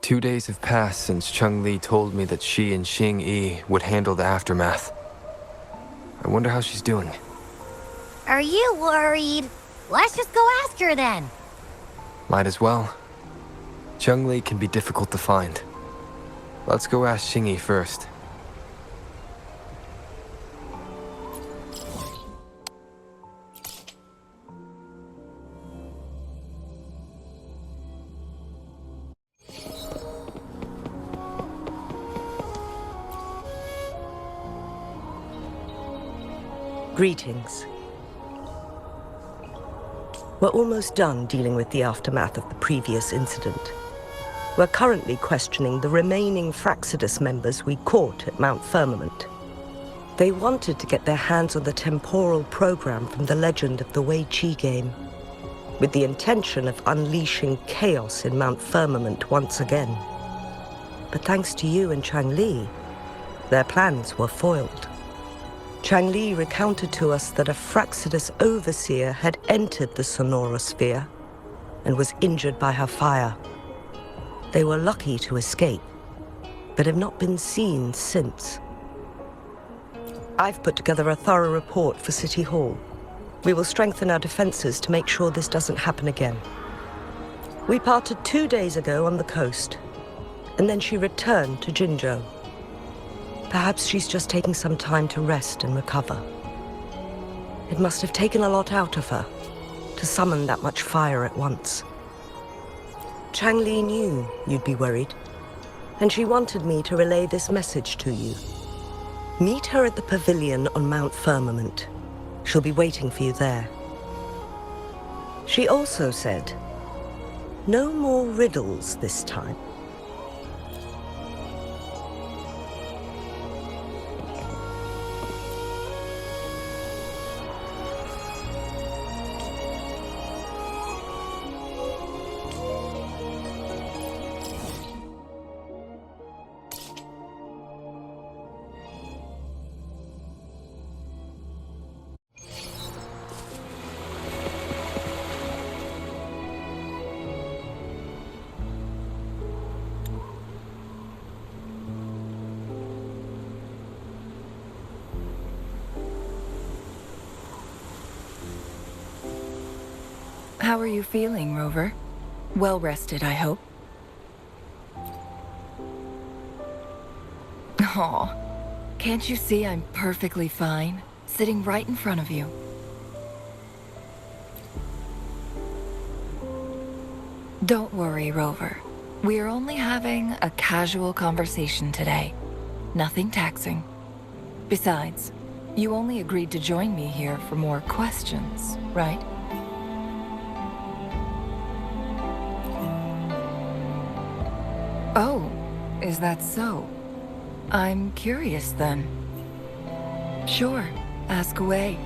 2 days have passed since Changli told me that she and Xing would handle the aftermath. I wonder how she's doing. Are you worried? Let's just go ask her then. Might as well. Changli can be difficult to find. Let's go ask Xing first. Greetings. We're almost done dealing with the aftermath of the previous incident. We're currently questioning the remaining Fraxidus members we caught at Mount Firmament. They wanted to get their hands on the temporal program from the legend of the Weiqi game, with the intention of unleashing chaos in Mount Firmament once again. But thanks to you and Changli, their plans were foiled. Changli recounted to us that a Fraxidus overseer had entered the sonorosphere and was injured by her fire. They were lucky to escape, but have not been seen since. I've put together a thorough report for City Hall. We will strengthen our defenses to make sure this doesn't happen again. We parted 2 days ago on the coast, and then she returned to Jinzhou. Perhaps she's just taking some time to rest and recover. It must have taken a lot out of her to summon that much fire at once. Changli knew you'd be worried, and she wanted me to relay this message to you. Meet her at the pavilion on Mount Firmament. She'll be waiting for you there. She also said, no more riddles this time. How are you feeling, Rover? Well rested, I hope. Aw, can't you see I'm perfectly fine, sitting right in front of you? Don't worry, Rover. We are only having a casual conversation today. Nothing taxing. Besides, you only agreed to join me here for more questions, right? Oh, is that so? I'm curious then. Sure, ask away.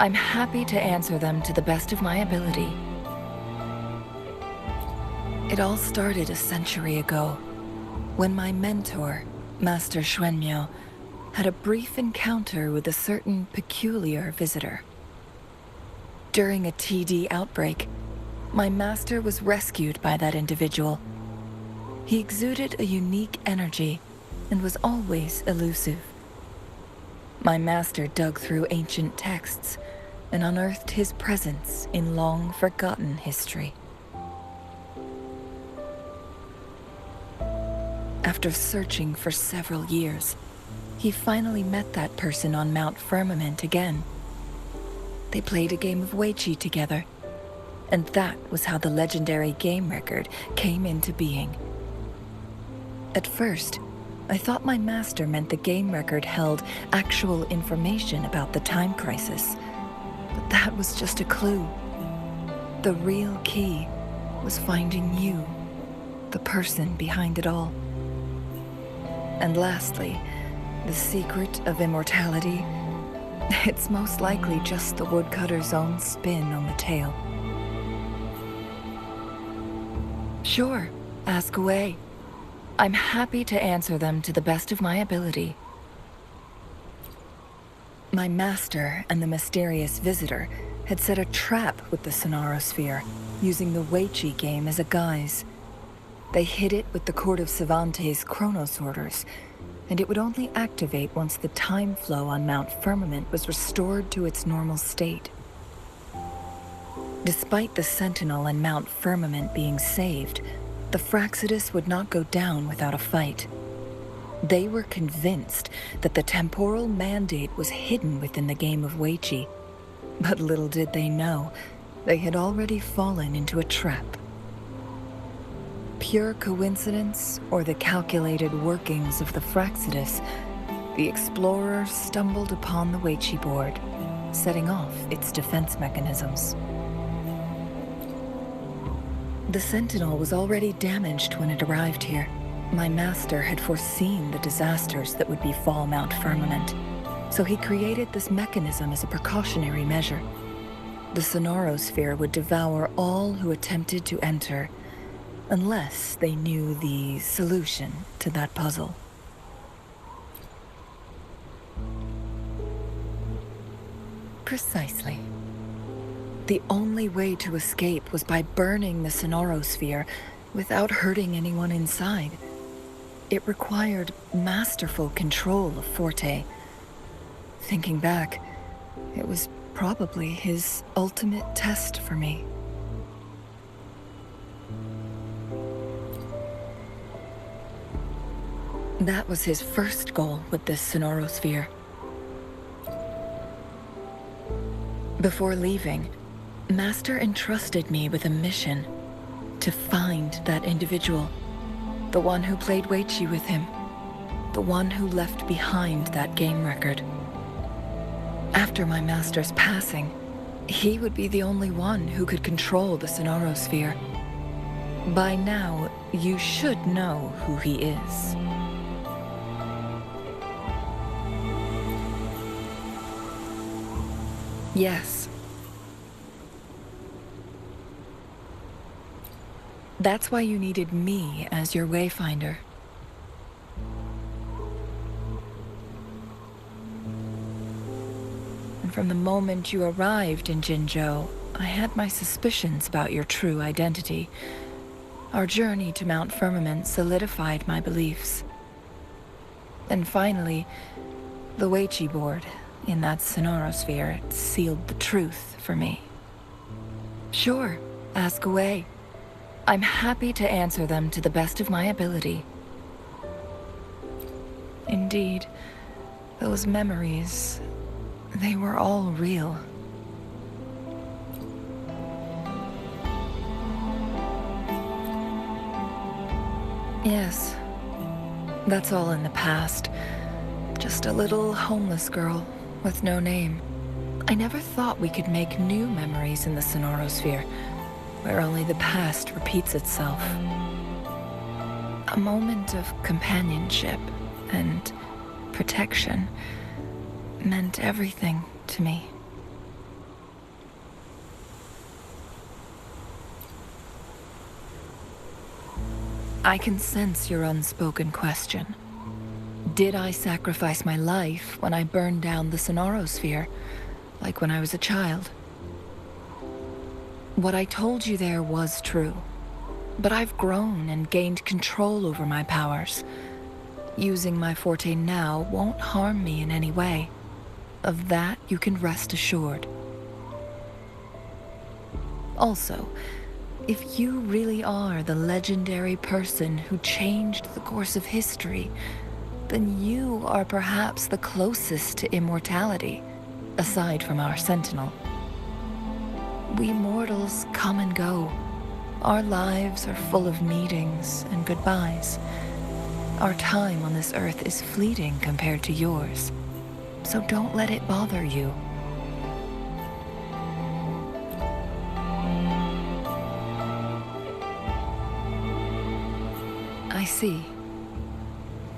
I'm happy to answer them to the best of my ability. It all started a century ago, when my mentor, Master Xuanmiao, had a brief encounter with a certain peculiar visitor. During a TD outbreak, my master was rescued by that individual. He exuded a unique energy and was always elusive. My master dug through ancient texts and unearthed his presence in long-forgotten history. After searching for several years, he finally met that person on Mount Firmament again. They played a game of Weiqi together, and that was how the legendary game record came into being. At first, I thought my master meant the game record held actual information about the time crisis, but that was just a clue. The real key was finding you, the person behind it all. And lastly, the secret of immortality, it's most likely just the woodcutter's own spin on the tale. Sure, ask away. I'm happy to answer them to the best of my ability. My master and the mysterious visitor had set a trap with the Sonorosphere, using the Weiqi game as a guise. They hid it with the Court of Savante's Chrono sorters, and it would only activate once the time flow on Mount Firmament was restored to its normal state. Despite the Sentinel and Mount Firmament being saved, the Fraxidus would not go down without a fight. They were convinced that the temporal mandate was hidden within the game of Weiqi, but little did they know, they had already fallen into a trap. Pure coincidence or the calculated workings of the Fraxidus, the Explorer stumbled upon the Weiqi board, setting off its defense mechanisms. The Sentinel was already damaged when it arrived here. My master had foreseen the disasters that would befall Mount Firmament, so he created this mechanism as a precautionary measure. The Sonorosphere would devour all who attempted to enter, unless they knew the solution to that puzzle. Precisely. The only way to escape was by burning the Sonorosphere without hurting anyone inside. It required masterful control of Forte. Thinking back, it was probably his ultimate test for me. That was his first goal with this Sonorosphere. Before leaving, Master entrusted me with a mission to find that individual, the one who played Weiqi with him, the one who left behind that game record. After my master's passing, he would be the only one who could control the Sonorosphere. By now, you should know who he is. Yes. That's why you needed me as your wayfinder. And from the moment you arrived in Jinzhou, I had my suspicions about your true identity. Our journey to Mount Firmament solidified my beliefs. And finally, the Weiqi board in that Sonorosphere sealed the truth for me. Sure, ask away. I'm happy to answer them to the best of my ability. Indeed, those memories, they were all real. Yes, that's all in the past. Just a little homeless girl with no name. I never thought we could make new memories in the Sonorosphere, where only the past repeats itself. A moment of companionship and protection meant everything to me. I can sense your unspoken question. Did I sacrifice my life when I burned down the Sonorosphere, like when I was a child? What I told you there was true, but I've grown and gained control over my powers. Using my forte now won't harm me in any way. Of that you can rest assured. Also, if you really are the legendary person who changed the course of history, then you are perhaps the closest to immortality, aside from our Sentinel. We mortals come and go. Our lives are full of meetings and goodbyes. Our time on this earth is fleeting compared to yours, so don't let it bother you. I see.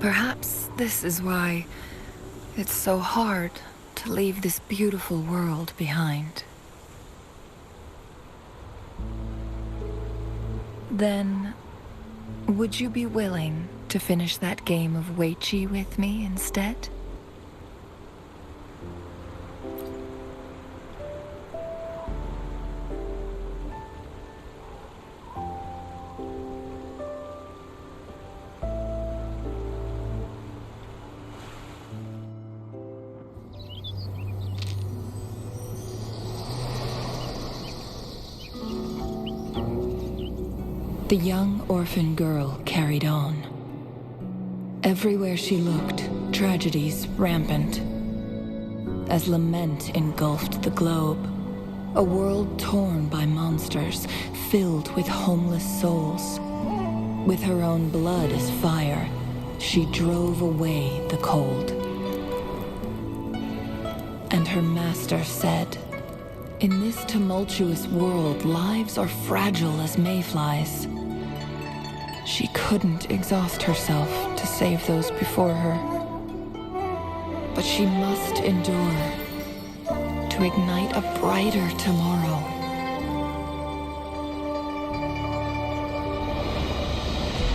Perhaps this is why it's so hard to leave this beautiful world behind. Then, would you be willing to finish that game of Weiqi with me instead? The young orphan girl carried on. Everywhere she looked, tragedies rampant. As lament engulfed the globe, a world torn by monsters, filled with homeless souls. With her own blood as fire, she drove away the cold. And her master said, "In this tumultuous world, lives are fragile as mayflies." She couldn't exhaust herself to save those before her. But she must endure to ignite a brighter tomorrow.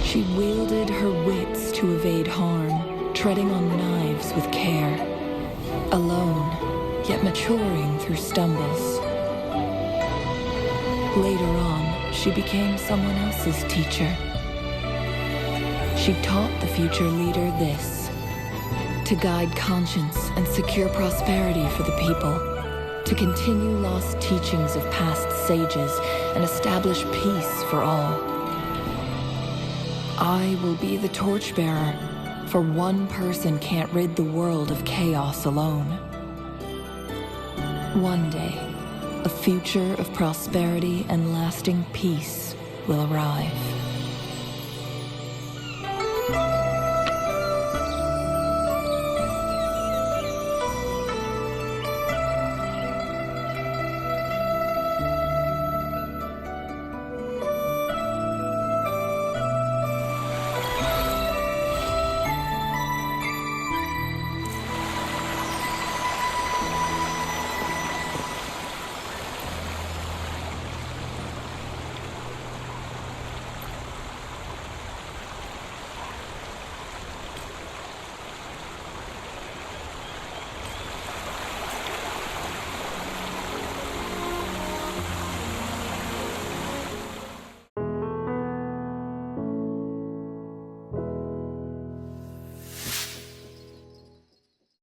She wielded her wits to evade harm, treading on knives with care. Alone, yet maturing through stumbles. Later on, she became someone else's teacher. She taught the future leader this: to guide conscience and secure prosperity for the people, to continue lost teachings of past sages and establish peace for all. I will be the torchbearer, for one person can't rid the world of chaos alone. One day, a future of prosperity and lasting peace will arrive.